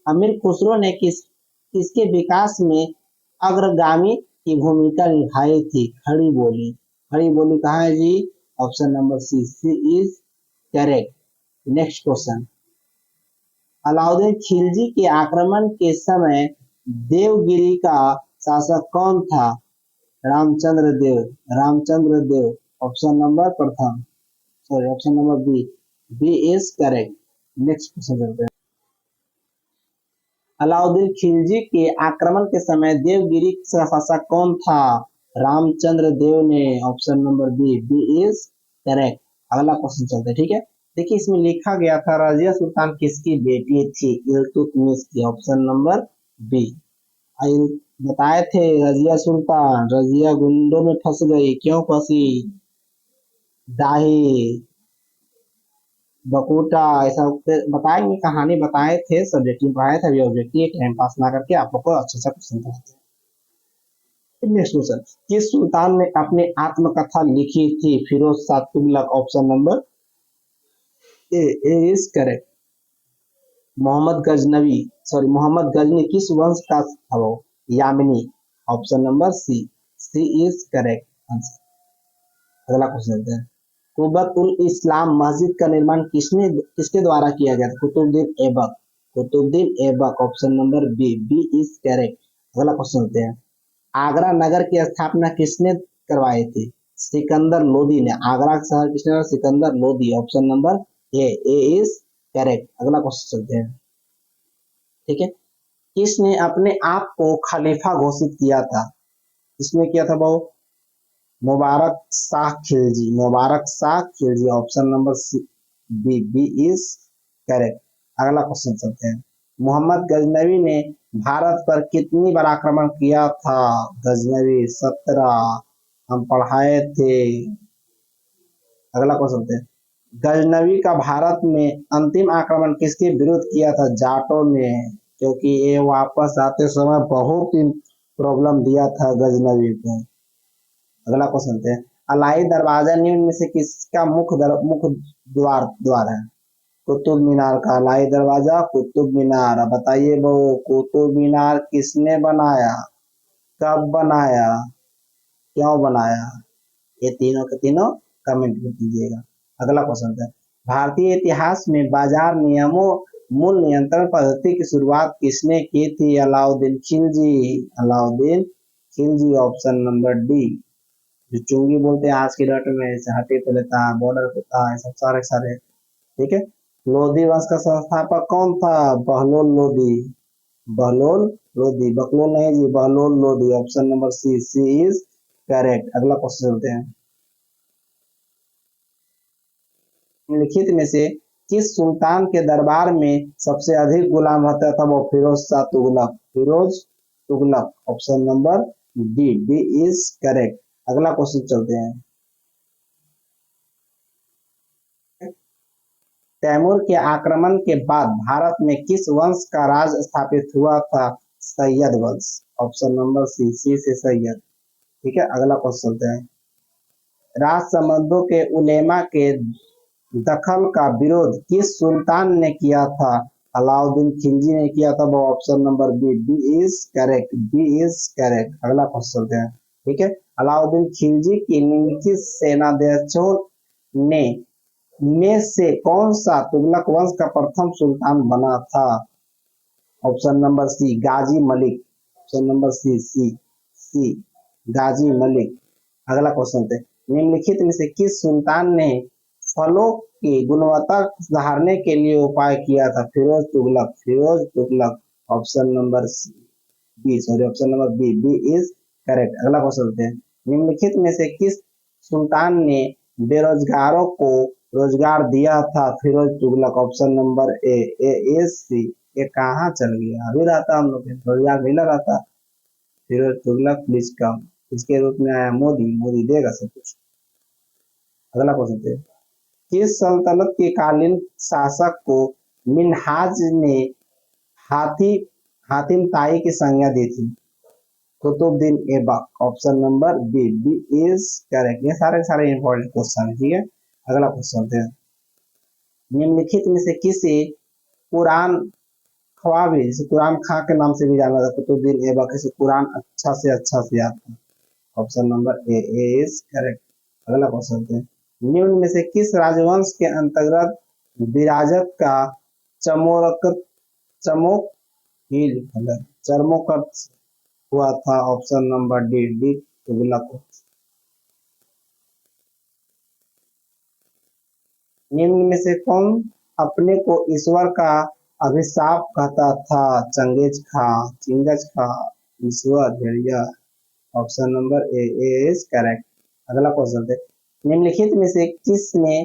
अमीर खुसरो ने किसके विकास में अग्रगामी की भूमिका निभाई थी? खड़ी बोली। खड़ी बोली कहाँ है जी? Option number C is correct. Next question. Alauddin Khilji के आक्रमण के समय देवगिरी का शासक कौन था? रामचंद्र देव। रामचंद्र देव। ऑप्शन नंबर प्रथम, sorry option number B is correct. Next question करते हैं। अलाउद्दीन खिलजी के आक्रमण के समय देवगिरी का शासक कौन था? रामचंद्र देव ने। Option number B is correct. अगला क्वेश्चन चलते हैं। ठीक है, देखिए इसमें लिखा गया था रजिया सुल्तान किसकी बेटी थी? इल्तुतमिश की। Option number B. बताए थे रजिया सुल्तान, रजिया गुंडों में फंस गई। क्यों फंसी? दाही, बकूटा, ऐसा बताएंगे, कहानी बताए थे, सब्जेक्ट में पढ़ाया था। ऑब्जेक्टिव टाइम पास ना करके आप लोग को अच्छे से क्वेश्चन कराते हैं। Next question. किस सुल्तान ने अपनी आत्मकथा लिखी थी? Firoz Shah Tughlaq. Option number A is correct. Mohammad Ghaznavi, sorry Mohammad Ghazni किस वंश का था वो? Yamini. Option number C is correct answer. अगला क्वेश्चन है, कुतुबुल इस्लाम मस्जिद का निर्माण किसके द्वारा किया गया था? Qutubuddin Aibak. Qutubuddin Aibak, option number B, B is correct. अगला क्वेश्चन होते हैं, आगरा नगर की स्थापना किसने करवाई थी? सिकंदर लोदी ने। आगरा का शहर किसने बनाया? Sikandar Lodi, option number A, A is correct. अगला क्वेश्चन चलते हैं, ठीक है। किसने अपने आप को खलीफा घोषित किया था? किसने किया था वो? Mubarak Shah Khilji. Mubarak Shah Khilji, option number C, B, B is correct. अगला क्वेश्चन चलते हैं, मोहम्मद गजनवी ने भारत पर कितनी बार आक्रमण किया था? गजनवी 17, हम पढ़ाए थे। अगला क्वेश्चन चलते हैं, गजनवी का भारत में अंतिम आक्रमण किसके विरुद्ध किया था? जाटों ने, क्योंकि ये वापस आते समय बहुत ही प्रॉब्लम दिया था गजनवी को। अगला क्वेश्चन है, अलाई दरवाजा निम्न में से किसका मुख्य द्वार द्वार है? कुतुब मीनार का। अलाई दरवाजा, कुतुब मीनार। अब बताइए वो कुतुब मीनार किसने बनाया, कब बनाया, क्यों बनाया? ये तीनों के तीनों कमेंट में कीजिएगा। अगला क्वेश्चन है, भारतीय इतिहास में बाजार नियमों मूल नियंत्रण पद्धति की शुरुआत किसने की थी? Alauddin Khilji. Alauddin Khilji, option number D. जो चुंगी बोलते हैं आज की डेट में, जैसे हटी पे लेता है, बॉर्डर पे था, सब सारे सारे, ठीक है। लोधी वंश का संस्थापक कौन था? बहलोल लोधी। बहलोल लोधी, बकलोल नहीं जी, Bahlol Lodi, option number C, C is correct. अगला क्वेश्चन चलते हैं, निम्नलिखित में से किस सुल्तान के दरबार में सबसे अधिक गुलाम रहता था? वो Firoz Shah Tughlaq. Firoz Tughlaq, option number D, D is correct. अगला क्वेश्चन चलते हैं, तैमूर के आक्रमण के बाद भारत में किस वंश का राज स्थापित हुआ था? सैयद वंश, ऑप्शन नंबर सी, सी से सैयद, ठीक है। अगला क्वेश्चन चलते हैं, राजसमंदों के उलेमा के दखल का विरोध किस सुल्तान ने किया था? अलाउद्दीन खिलजी ने किया था, वो option number B, B is correct, B is correct. अगला क्वेश्चन चलते हैं, ठीक है। अलाउद्दीन खिलजी की निम्नलिखित सेनाध्यक्षों ने में से कौन सा तुगलक वंश का प्रथम सुल्तान बना था? ऑप्शन नंबर सी, गाजी मलिक। ऑप्शन नंबर सी, सी, सी, गाजी मलिक। अगला क्वेश्चन है, निम्नलिखित में से किस सुल्तान ने फलों की गुणवत्ता सुधारने के लिए उपाय किया था? Firoz Tughlaq. Firoz Tughlaq, option number B, sorry, option number B, B is correct. अगला क्वेश्चन है, निम्नलिखित में से किस सुल्तान ने बेरोजगारों को रोजगार दिया था? Firoz Tughlaq, option number A, A is C. ये कहाँ चल गया? अभी रहता हम लोग रोजगार मिला रहता। फिरोज तुगलक प्लीज कम, इसके रूप में आया मोदी, मोदी देगा सब कुछ। अगला क्वेश्चन है, किस सल्तनत के कालीन शासक को मिन्हाज ने हाथी हातिम ताई की संज्ञा दी थी? Qutubuddin Aibak, option number B, B is correct. ये सारे सारे इंपॉर्टेंट क्वेश्चन है, ठीक है। अगला क्वेश्चन है, निम्नलिखित में से किसे कुरान ख्वाबी, जिसे कुरान खां के नाम से भी जाना जाता है, कुतुबुद्दीन ऐबक, इसे कुरान अच्छा से आता है? Option number A, A is correct. अगला क्वेश्चन है, निम्न में से किस राजवंश के अंतर्गत विराजत का चमोरक चमोक ही लिखा है, चरमोकत हुआ था? Option number D, D Tughlaq. निम्न में से कौन अपने को ईश्वर का अभिशाप कहता था? चंगेज खां, चिंगज खां, ईश्वर, भेड़िया। Option number A, A is correct. अगला क्वेश्चन है, निम्नलिखित में से किसने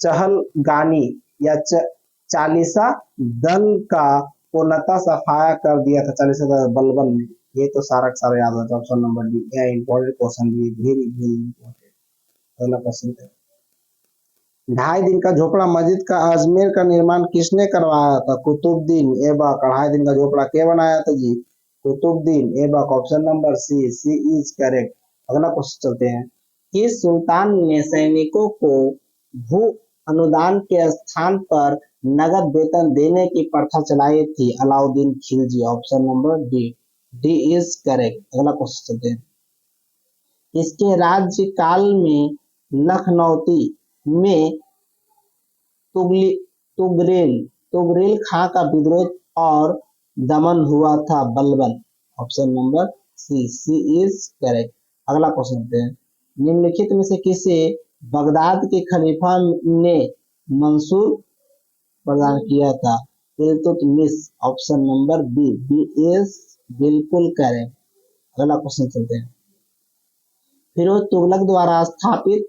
चहलगानी या चालीसा दल का पूर्णतः सफाया कर दिया था? चालीसा दल बलबन में। ये तो सारा सारा याद होता है, ऑप्शन नंबर डी। यह इंपॉर्टेंट क्वेश्चन भी, वेरी वेरी इंपॉर्टेंट। अगला क्वेश्चन है, 2.5 दिन का झोपड़ा मस्जिद का अजमेर का निर्माण किसने करवाया था? कुतुबुद्दीन ऐबक। 2.5 दिन का झोपड़ा क्या बनाया था जी? Qutubuddin Aibak, option number C, C is correct. अगला क्वेश्चन चलते हैं, किस सुल्तान ने सैनिकों को भू अनुदान के स्थान पर नगद वेतन देने की प्रथा चलाई थी? Alauddin Khilji, option number D, D is correct. अगला क्वेश्चन चलते हैं, इसके राज्यकाल में लखनौती में तुगली तुगरेल तुगरेल खां का विद्रोह और दमन हुआ था। Balban. Option number C, C is correct. अगला क्वेश्चन देखते हैं। निम्नलिखित में से किसे बगदाद के खलीफा ने मंसूर प्रदान किया था? Iltutmish. Option number B, B is बिल्कुल करेक्ट। अगला क्वेश्चन चलते हैं। फिरोज तुगलक द्वारा स्थापित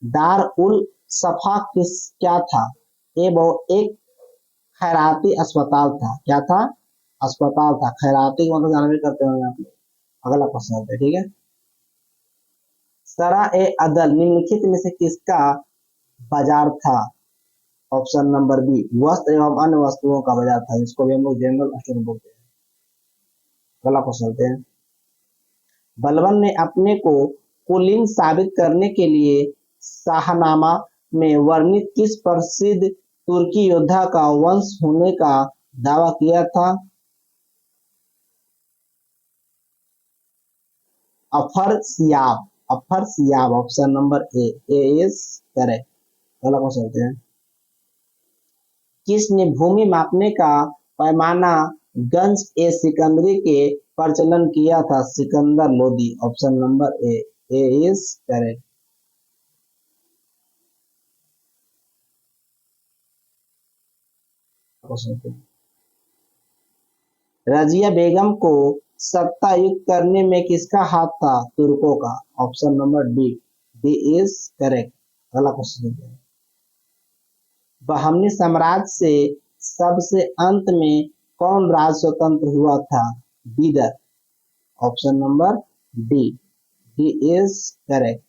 दार उल सफा क्या था? ये वो एक खैराती अस्पताल था। क्या था? अस्पताल था। खैराती का मतलब जानकारी करते होंगे आप लोग। अगला क्वेश्चन होता है, ठीक है। सरा ए अदल निम्नलिखित में से किसका बाजार था? ऑप्शन नंबर बी, वस्त्र एवं अन्य वस्तुओं का बाजार था, जिसको भी हम लोग जनरल स्टोर बोलते हैं। अगला क्वेश्चन होते हैं। बलबन ने अपने को कुलीन साबित करने के लिए शाहनामा में वर्णित किस प्रसिद्ध तुर्की योद्धा का वंश होने का दावा किया था? Afrasiyab. Afrasiyab. Option number A, A is correct. अगला क्वेश्चन चलते हैं। किसने भूमि मापने का पैमाना गंज ए सिकंदरी के प्रचलन किया था? Sikandar Lodi. Option number A, A is correct. Razia Begum को सत्तायुक्त करने में किसका हाथ था? तुर्कों का। Option number D, D is correct. अगला क्वेश्चन है। बहमनी साम्राज्य से सबसे अंत में कौन राज स्वतंत्र हुआ था? Bidar. Option number D, D is correct.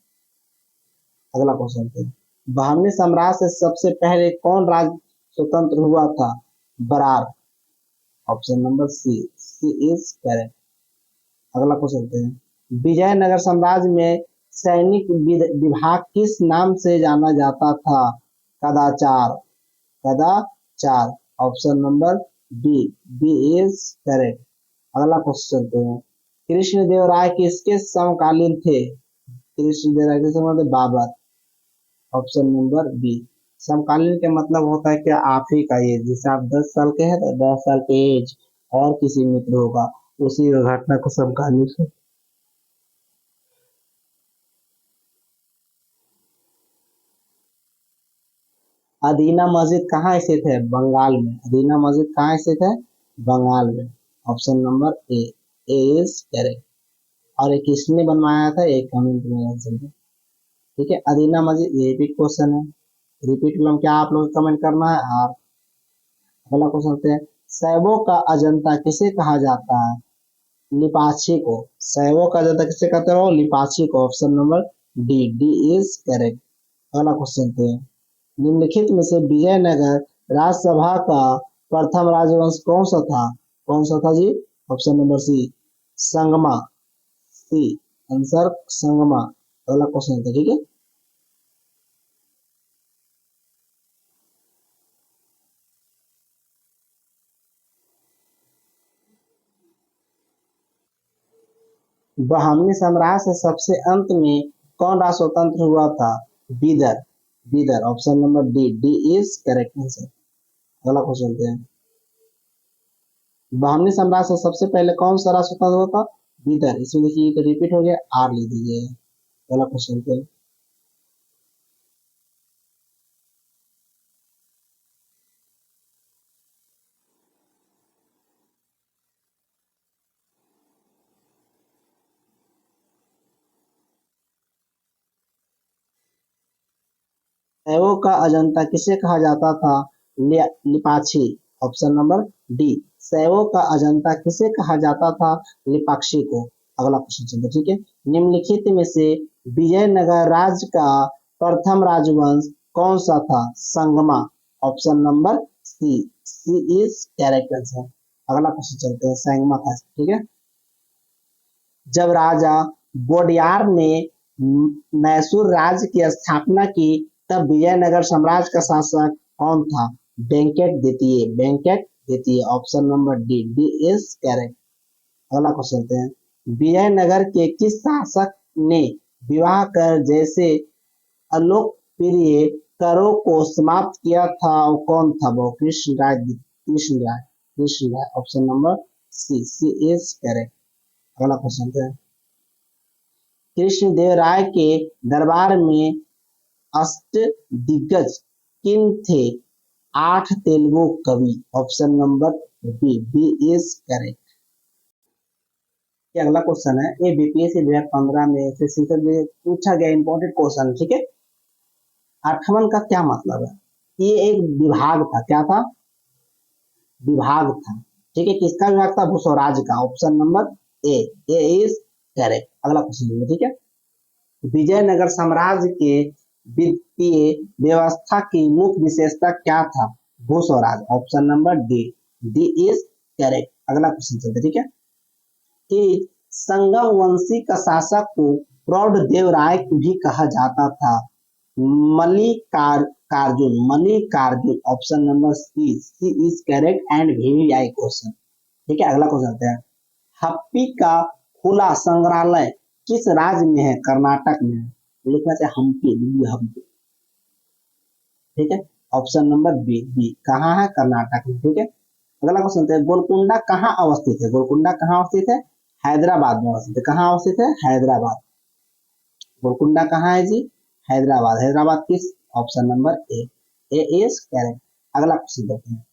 अगला क्वेश्चन है। बहमनी साम्राज्य से सबसे पहले कौन राज स्वतंत्र हुआ था? Berar. Option number C, C is correct. अगला क्वेश्चन हैं। विजयनगर साम्राज्य में सैनिक विभाग किस नाम से जाना जाता था? कदाचार। कदाचार। Option number B, B is correct. अगला क्वेश्चन चलते हैं। कृष्णदेवराय किसके समकालीन थे? कृष्णदेवराय के समय बाबर। Option number B. समकालीन का मतलब होता है कि आप ही का एज, जैसे आप 10 साल के हैं तो 10 साल के एज और किसी मित्र होगा, उसी घटना को समकालीन से। अदीना मस्जिद कहाँ स्थित है? बंगाल में। अदीना मस्जिद कहाँ स्थित है? बंगाल में। Option number A, A is correct. और ये किसने बनवाया था? एक कमेंट में आंसर दे। ठीक है, अदीना मस्जिद ये भी क्वेश्चन है, रिपीट मतलब क्या आप लोग कमेंट करना है। और अगला क्वेश्चन होते हैं। शैवों का अजंता किसे कहा जाता है? लिपाची को। शैवों का अजंता किसे कहते हो? लिपाची को। Option number D, D is correct. अगला क्वेश्चन होते हैं। निम्नलिखित में से विजयनगर राज्यसभा का प्रथम राजवंश कौन सा था? कौन सा था जी? Option number C, Sangama. C answer, Sangama. अगला क्वेश्चन है, ठीक है। बहमनी साम्राज्य से सबसे अंत में कौन राज स्वतंत्र हुआ था? Bidar. Bidar. Option number D, D is correct answer. अगला क्वेश्चन चलते हैं। बहमनी साम्राज्य से सबसे पहले कौन सा राज स्वतंत्र हुआ था? बीदर। इसमें देखिए तो रिपीट हो गया, आर लिख दीजिए। अगला क्वेश्चन चलते हैं। शैवों का अजंता किसे कहा जाता था? लिपाची। ऑप्शन नंबर डी, शैवों का अजंता किसे कहा जाता था? लिपाक्षी को। अगला क्वेश्चन चलते, ठीक है। निम्नलिखित में से विजयनगर राज्य का प्रथम राजवंश कौन सा था? Sangama. Option number C, C is correct answer. अगला क्वेश्चन चलते हैं, संगमा का, ठीक है। जब राजा वोडियार ने मैसूर राज्य की स्थापना की तब विजयनगर साम्राज्य का शासक कौन था? वेंकट द्वितीय। वेंकट द्वितीय। Option number D, D is correct. अगला क्वेश्चन चलते हैं। विजयनगर के किस शासक ने विवाह कर जैसे अलोकप्रिय करों को समाप्त किया था? वो कौन था? वो Krishna Rai option number C is correct. अगला क्वेश्चन है, कृष्णदेव राय के दरबार में अष्टदिग्गज किन थे? 8 तेलुगु कवि। Option number B is correct. अगला क्वेश्चन है, ये बीपीएससी 2015 में से सीजन में पूछा गया इंपॉर्टेंट क्वेश्चन, ठीक है। आठवन का क्या मतलब है? ये एक विभाग था, क्या था? विभाग था, ठीक है। किसका विभाग था? भूस्वराज का। Option number A is correct. अगला क्वेश्चन है, ठीक है। विजयनगर साम्राज्य के वित्तीय व्यवस्था की मुख्य विशेषता क्या था? भूस्वराज। Option number D is correct. अगला क्वेश्चन चलते, ठीक है। कि संगम वंशी का शासक को प्रौढ़देव राय भी कहा जाता था। Mallikarjun. Option number C is correct and very I question, ठीक है। अगला क्वेश्चन आता है, हम्पी का खुला संग्रहालय किस राज्य में है? कर्नाटक में है। लिखना चाहिए हम्पी, ठीक है। ऑप्शन नंबर बी कहाँ है? कर्नाटक में, ठीक है। अगला क्वेश्चन है, गोलकुंडा कहाँ अवस्थित है? गोलकुंडा कहाँ अवस्थित है? हैदराबाद में अवस्थित है। कहाँ अवस्थित है? हैदराबाद। गोलकुंडा कहाँ है जी? हैदराबाद। हैदराबाद किस? Option number A is correct. अगला क्वेश्चन देखते हैं,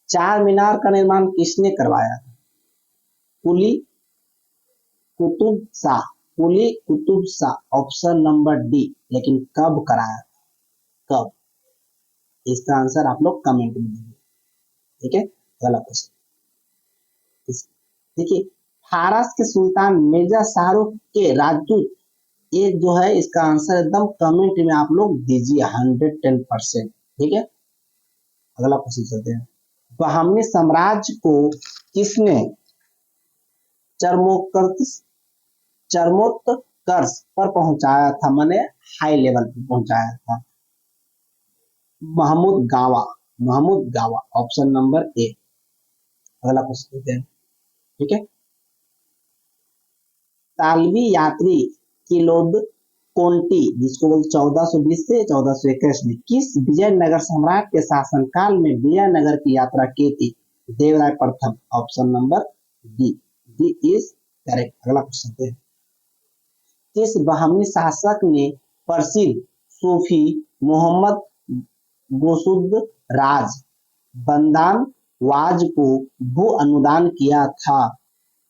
चार मीनार का निर्माण किसने करवाया? Quli Qutub Shah. Option number D. लेकिन कब कराया? कब? इसका आंसर आप लोग कमेंट में दीजिए, ठीक है। अगला क्वेश्चन देखिए, फारस के सुल्तान मिर्जा शाहरुख के राजदूत, ये जो है इसका आंसर एकदम कमेंट में आप लोग दीजिए 110%, ठीक है। अगला क्वेश्चन चलते हैं, बहमनी साम्राज्य को किसने चरमोत्कर्ष पर पहुंचाया था? मैंने हाई लेवल पर पहुंचाया था। महमूद गावा। ऑप्शन नंबर ए। अगला क्वेश्चन चलते हैं, ठीक है। तालवी यात्री किलोद कोंटी, जिसको बोलते 1420 से 1421 में किस विजयनगर सम्राट के शासनकाल में विजयनगर की यात्रा की थी? देवराय प्रथम। Option number D is correct. अगला क्वेश्चन है, किस बहमनी शासक ने प्रसिद्ध सूफी मोहम्मद गोसुद राज बंदान वाज को भू अनुदान किया था?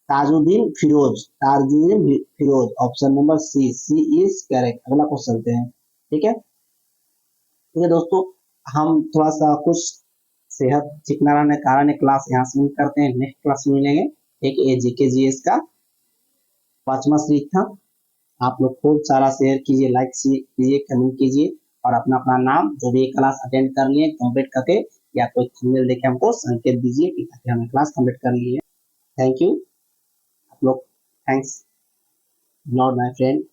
Tajuddin Firoz. Option number C is correct. अगला क्वेश्चन चलते हैं, ठीक है। ठीक है दोस्तों, हम थोड़ा सा कुछ सेहत चिकना रहने कारण क्लास यहाँ से करते हैं। नेक्स्ट क्लास में मिलेंगे। एक जीके जीएस का 5वां सीरीज था। आप लोग खूब सारा शेयर कीजिए, लाइक कीजिए, कमेंट कीजिए और अपना अपना नाम जो भी क्लास अटेंड कर लिए कंप्लीट करके या कोई थंबनेल देके हमको संकेत दीजिए कि हमने क्लास कंप्लीट कर ली है। थैंक यू आप लोग। Thanks not my friend.